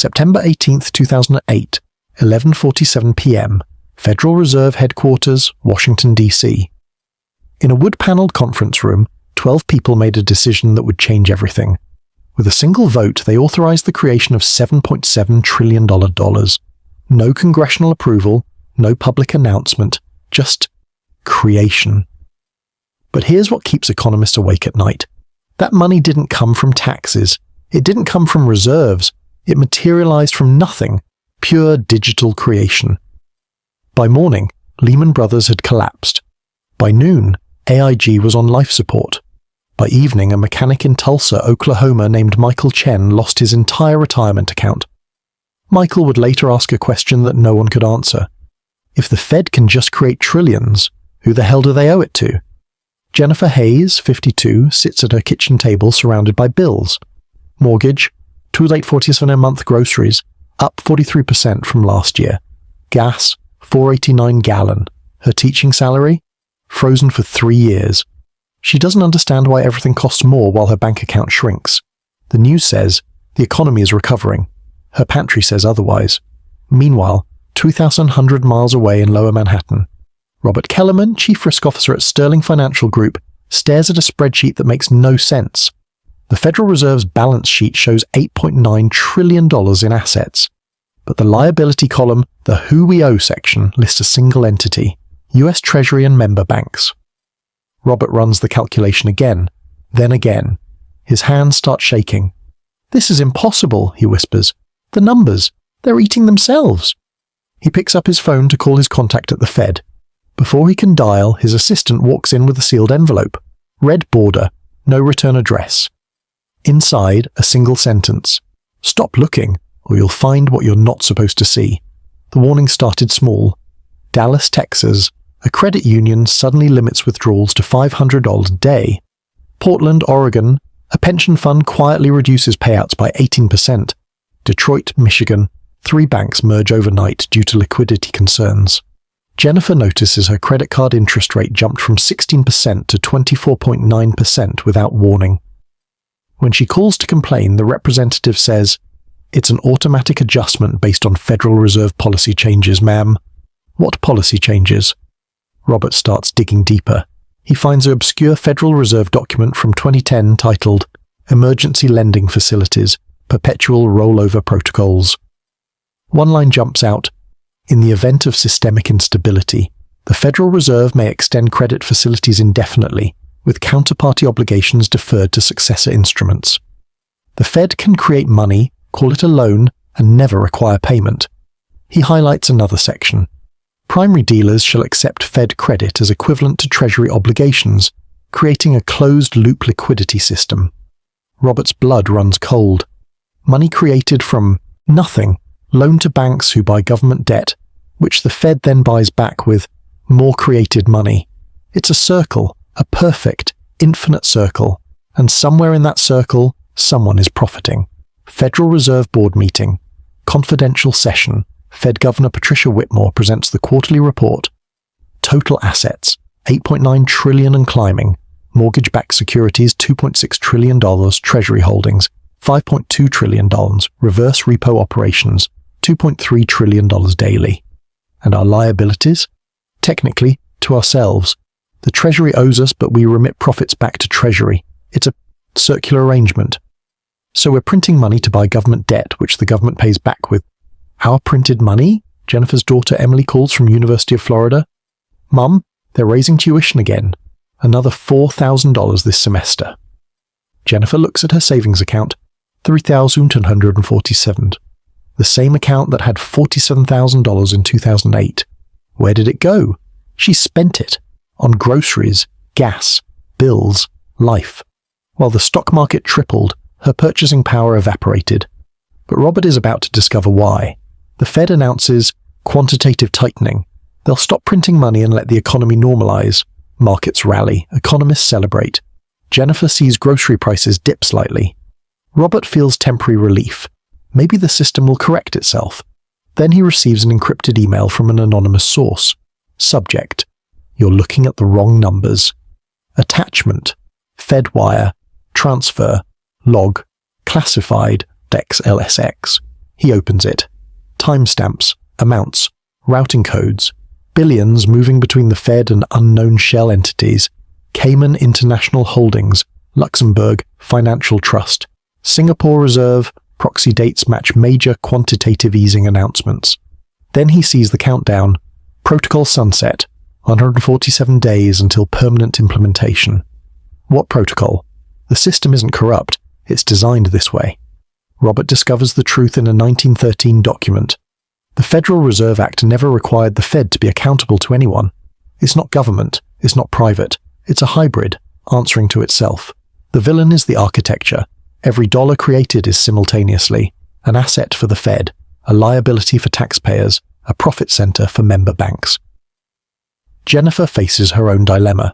September 18th, 2008, 11:47 p.m., Federal Reserve Headquarters, Washington, D.C. In a wood-paneled conference room, 12 people made a decision that would change everything. With a single vote, they authorized the creation of $7.7 trillion. No congressional approval, no public announcement, just creation. But here's what keeps economists awake at night. That money didn't come from taxes. It didn't come from reserves. It materialized from nothing. Pure digital creation. By morning, Lehman Brothers had collapsed. By noon, AIG was on life support. By evening, a mechanic in Tulsa, Oklahoma named Michael Chen lost his entire retirement account. Michael would later ask a question that no one could answer. If the Fed can just create trillions, who the hell do they owe it to? Jennifer Hayes, 52, sits at her kitchen table surrounded by bills. Mortgage, $2,847 a month groceries, up 43% from last year. Gas, $4.89 gallon. Her teaching salary, frozen for 3 years. She doesn't understand why everything costs more while her bank account shrinks. The news says the economy is recovering. Her pantry says otherwise. Meanwhile, 2,100 miles away in Lower Manhattan, Robert Kellerman, Chief Risk Officer at Sterling Financial Group, stares at a spreadsheet that makes no sense. The Federal Reserve's balance sheet shows $8.9 trillion in assets. But the liability column, the Who We Owe section, lists a single entity, US Treasury and member banks. Robert runs the calculation again, then again. His hands start shaking. "This is impossible," he whispers. "The numbers, they're eating themselves." He picks up his phone to call his contact at the Fed. Before he can dial, his assistant walks in with a sealed envelope. Red border, no return address. Inside, a single sentence. "Stop looking, or you'll find what you're not supposed to see." The warning started small. Dallas, Texas. A credit union suddenly limits withdrawals to $500 a day. Portland, Oregon. A pension fund quietly reduces payouts by 18%. Detroit, Michigan. 3 banks merge overnight due to liquidity concerns. Jennifer notices her credit card interest rate jumped from 16% to 24.9% without warning. When she calls to complain, the representative says, "It's an automatic adjustment based on Federal Reserve policy changes, ma'am." "What policy changes?" Robert starts digging deeper. He finds an obscure Federal Reserve document from 2010 titled Emergency Lending Facilities, Perpetual Rollover Protocols. One line jumps out. In the event of systemic instability, the Federal Reserve may extend credit facilities indefinitely, with counterparty obligations deferred to successor instruments. The Fed can create money, call it a loan, and never require payment. He highlights another section. Primary dealers shall accept Fed credit as equivalent to Treasury obligations, creating a closed-loop liquidity system. Robert's blood runs cold. Money created from nothing, loaned to banks who buy government debt, which the Fed then buys back with more created money. It's a circle, a perfect, infinite circle, and somewhere in that circle, someone is profiting. Federal Reserve Board meeting. Confidential session. Fed Governor Patricia Whitmore presents the quarterly report. Total assets, $8.9 trillion and climbing. Mortgage-backed securities, $2.6 trillion. Treasury holdings, $5.2 trillion. Reverse repo operations, $2.3 trillion daily. And our liabilities? Technically, to ourselves. The Treasury owes us, but we remit profits back to Treasury. It's a circular arrangement. So we're printing money to buy government debt, which the government pays back with. Our printed money? Jennifer's daughter Emily calls from University of Florida. "Mum, they're raising tuition again. Another $4,000 this semester." Jennifer looks at her savings account. $3,147. The same account that had $47,000 in 2008. Where did it go? She spent it. On groceries, gas, bills, life. While the stock market tripled, her purchasing power evaporated. But Robert is about to discover why. The Fed announces quantitative tightening. They'll stop printing money and let the economy normalize. Markets rally. Economists celebrate. Jennifer sees grocery prices dip slightly. Robert feels temporary relief. Maybe the system will correct itself. Then he receives an encrypted email from an anonymous source. Subject: "You're looking at the wrong numbers." Attachment: Fedwire, transfer, log, classified, XLSX. He opens it. Timestamps, amounts, routing codes, billions moving between the Fed and unknown shell entities, Cayman International Holdings, Luxembourg Financial Trust, Singapore Reserve, proxy dates match major quantitative easing announcements. Then he sees the countdown. Protocol sunset, 147 days until permanent implementation. What protocol? The system isn't corrupt, it's designed this way. Robert discovers the truth in a 1913 document. The Federal Reserve Act never required the Fed to be accountable to anyone. It's not government, it's not private, it's a hybrid, answering to itself. The villain is the architecture. Every dollar created is simultaneously an asset for the Fed, a liability for taxpayers, a profit center for member banks. Jennifer faces her own dilemma.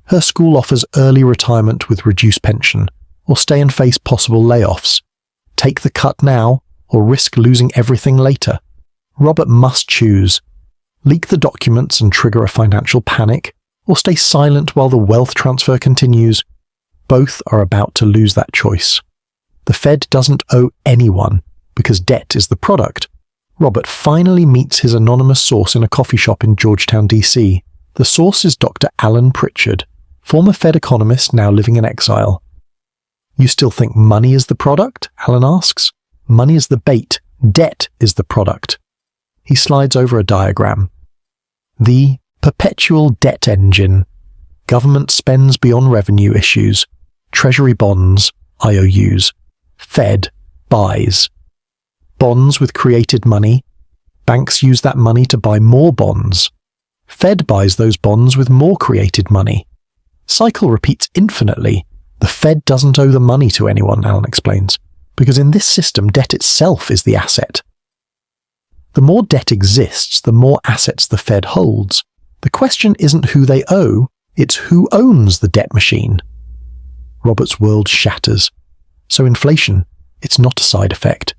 Her school offers early retirement with reduced pension, or stay and face possible layoffs. Take the cut now, or risk losing everything later. Robert must choose. Leak the documents and trigger a financial panic, or stay silent while the wealth transfer continues. Both are about to lose that choice. The Fed doesn't owe anyone, because debt is the product. Robert finally meets his anonymous source in a coffee shop in Georgetown, D.C. The source is Dr. Alan Pritchard, former Fed economist now living in exile. "You still think money is the product?" Alan asks. "Money is the bait. Debt is the product." He slides over a diagram. The perpetual debt engine. Government spends beyond revenue issues. Treasury bonds, IOUs. Fed buys. Bonds with created money. Banks use that money to buy more bonds. Fed buys those bonds with more created money. Cycle repeats infinitely. The Fed doesn't owe the money to anyone, Alan explains, because in this system, debt itself is the asset. The more debt exists, the more assets the Fed holds. The question isn't who they owe, it's who owns the debt machine. Robert's world shatters. So inflation, it's not a side effect.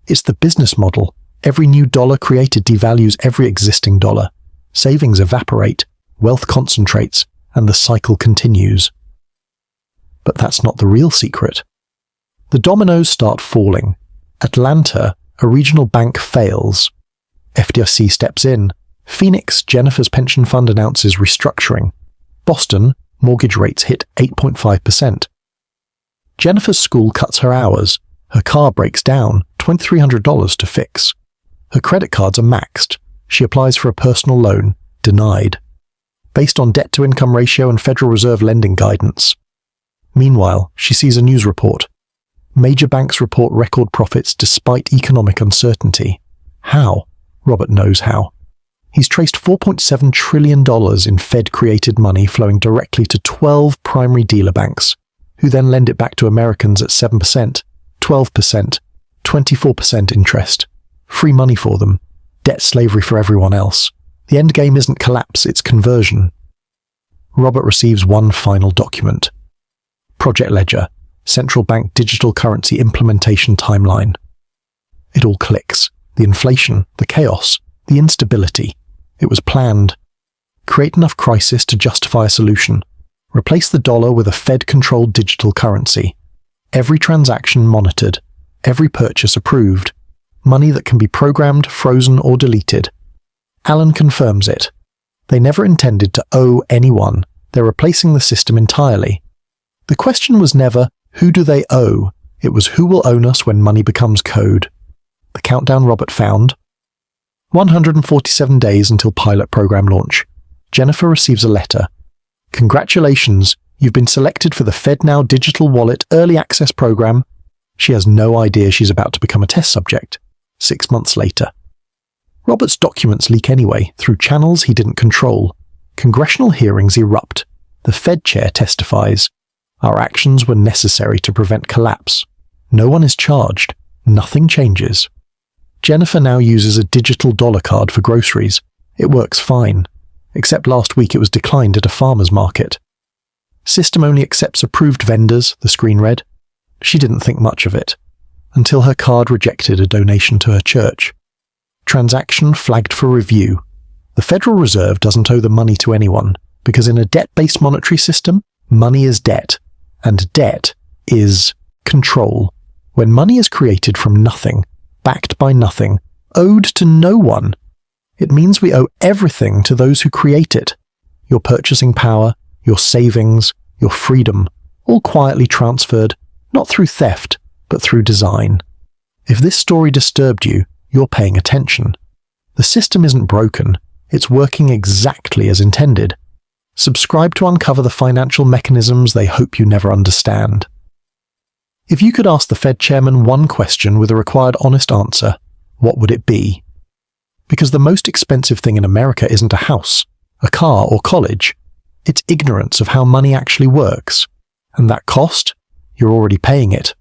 It's the business model. Every new dollar created devalues every existing dollar. Savings evaporate, wealth concentrates, and the cycle continues. But that's not the real secret. The dominoes start falling. Atlanta, a regional bank, fails. FDIC steps in. Phoenix, Jennifer's pension fund, announces restructuring. Boston, mortgage rates hit 8.5%. Jennifer's school cuts her hours. Her car breaks down, $2,300 to fix. Her credit cards are maxed. She applies for a personal loan, denied. Based on debt-to-income ratio and Federal Reserve lending guidance. Meanwhile, she sees a news report. Major banks report record profits despite economic uncertainty. How? Robert knows how. He's traced $4.7 trillion in Fed-created money flowing directly to 12 primary dealer banks, who then lend it back to Americans at 7%, 12%, 24% interest. Free money for them. Debt slavery for everyone else. The end game isn't collapse, it's conversion. Robert receives one final document. Project Ledger, Central Bank Digital Currency Implementation Timeline. It all clicks. The inflation, the chaos, the instability. It was planned. Create enough crisis to justify a solution. Replace the dollar with a Fed-controlled digital currency. Every transaction monitored. Every purchase approved. Money that can be programmed, frozen, or deleted. Alan confirms it. They never intended to owe anyone. They're replacing the system entirely. The question was never, who do they owe? It was who will own us when money becomes code. The countdown Robert found. 147 days until pilot program launch. Jennifer receives a letter. Congratulations, you've been selected for the FedNow Digital Wallet Early Access Program. She has no idea she's about to become a test subject. 6 months later. Robert's documents leak anyway, through channels he didn't control. Congressional hearings erupt. The Fed chair testifies. Our actions were necessary to prevent collapse. No one is charged. Nothing changes. Jennifer now uses a digital dollar card for groceries. It works fine. Except last week it was declined at a farmer's market. System only accepts approved vendors, the screen read. She didn't think much of it, until her card rejected a donation to her church. Transaction flagged for review. The Federal Reserve doesn't owe the money to anyone, because in a debt-based monetary system, money is debt, and debt is control. When money is created from nothing, backed by nothing, owed to no one. It means we owe everything to those who create it. Your purchasing power, your savings, your freedom, all quietly transferred, not through theft, but through design. If this story disturbed you, you're paying attention. The system isn't broken, it's working exactly as intended. Subscribe to uncover the financial mechanisms they hope you never understand. If you could ask the Fed chairman one question with a required honest answer, what would it be? Because the most expensive thing in America isn't a house, a car, or college. It's ignorance of how money actually works. And that cost? You're already paying it.